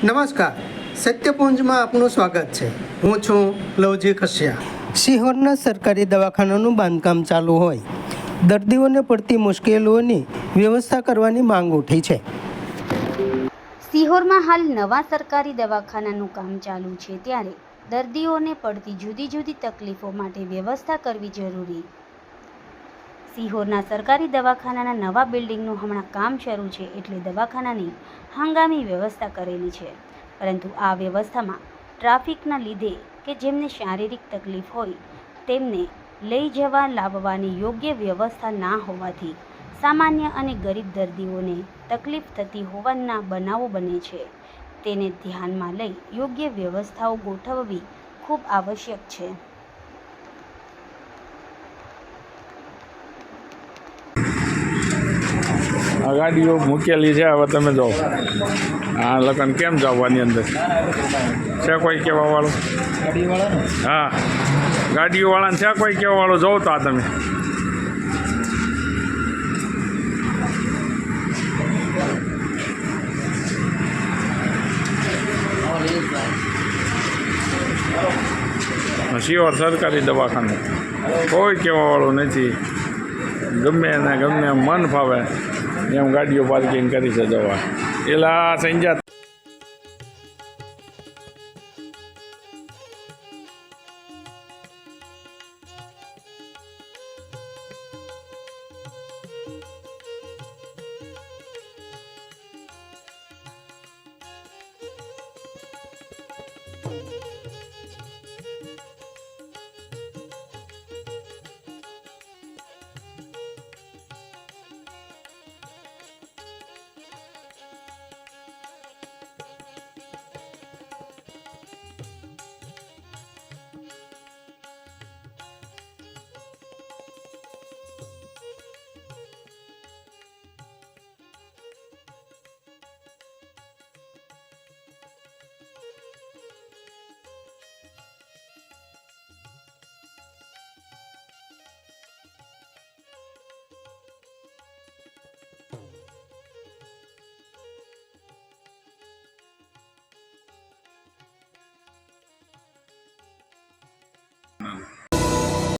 નમસ્કાર, સત્યપુંજમાં આપનું સ્વાગત છે। હું છું લવજી કશિયા। સિહોરના સરકારી દવાખાનાનું બાંધકામ ચાલુ હોય, દર્દીઓને પડતી મુશ્કેલીઓની વ્યવસ્થા કરવાની માંગ ઉઠી છે। સિહોરમાં હાલ નવા સરકારી દવાખાનાનું કામ ચાલુ છે, ત્યારે દર્દીઓને પડતી જુદી જુદી તકલીફો માટે વ્યવસ્થા કરવી જરૂરી। સિહોરના સરકારી દવાખાનાના નવા બિલ્ડિંગનું હમણાં કામ શરૂ છે, એટલે દવાખાનાની હંગામી વ્યવસ્થા કરેલી છે। પરંતુ આ વ્યવસ્થામાં ટ્રાફિકના લીધે કે જેમને શારીરિક તકલીફ હોય તેમને લઈ જવા લાવવાની યોગ્ય વ્યવસ્થા ના હોવાથી સામાન્ય અને ગરીબ દર્દીઓને તકલીફ થતી હોવાના બનાવો બને છે। તેને ધ્યાનમાં લઈ યોગ્ય વ્યવસ્થાઓ ગોઠવવી ખૂબ આવશ્યક છે। આ ગાડીઓ મૂકેલી છે। હવે તમે જાઓ, આ લગન કેમ જવાની અંદર છે કોઈ કહેવા વાળું? હા, ગાડીઓવાળાને છે કોઈ કહેવા વાળું? જોઉં તો આ તમે સિહોર સરકારી દવાખાનું કોઈ કહેવા વાળું નથી। ગમે એને ગમે એમ મન ફાવે એમ ગાડીઓ પાર્કિંગ કરી છે જવા એલા સંજા।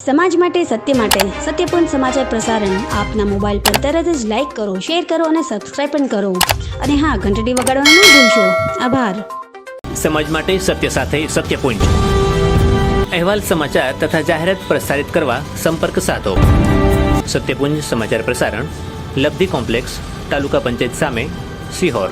સમાજ માટે, સત્ય માટે, સત્યપૂર્ણ સમાચાર પ્રસારણ આપના મોબાઈલ પર તરત જ લાઈક કરો, શેર કરો અને સબસ્ક્રાઈબ પણ કરો। અને હા, ઘંટડી વગાડવાનું ન ભૂલશો। આભાર। સમાજ માટે સત્ય સાથે સત્યપુંજ અહેવાલ, સમાચાર તથા જાહેરાત પ્રસારિત કરવા સંપર્ક સાધો। સત્યપુંજ સમાચાર પ્રસારણ, લબ્ધિ કોમ્પ્લેક્સ, તાલુકા પંચાયત સામે, સિહોર।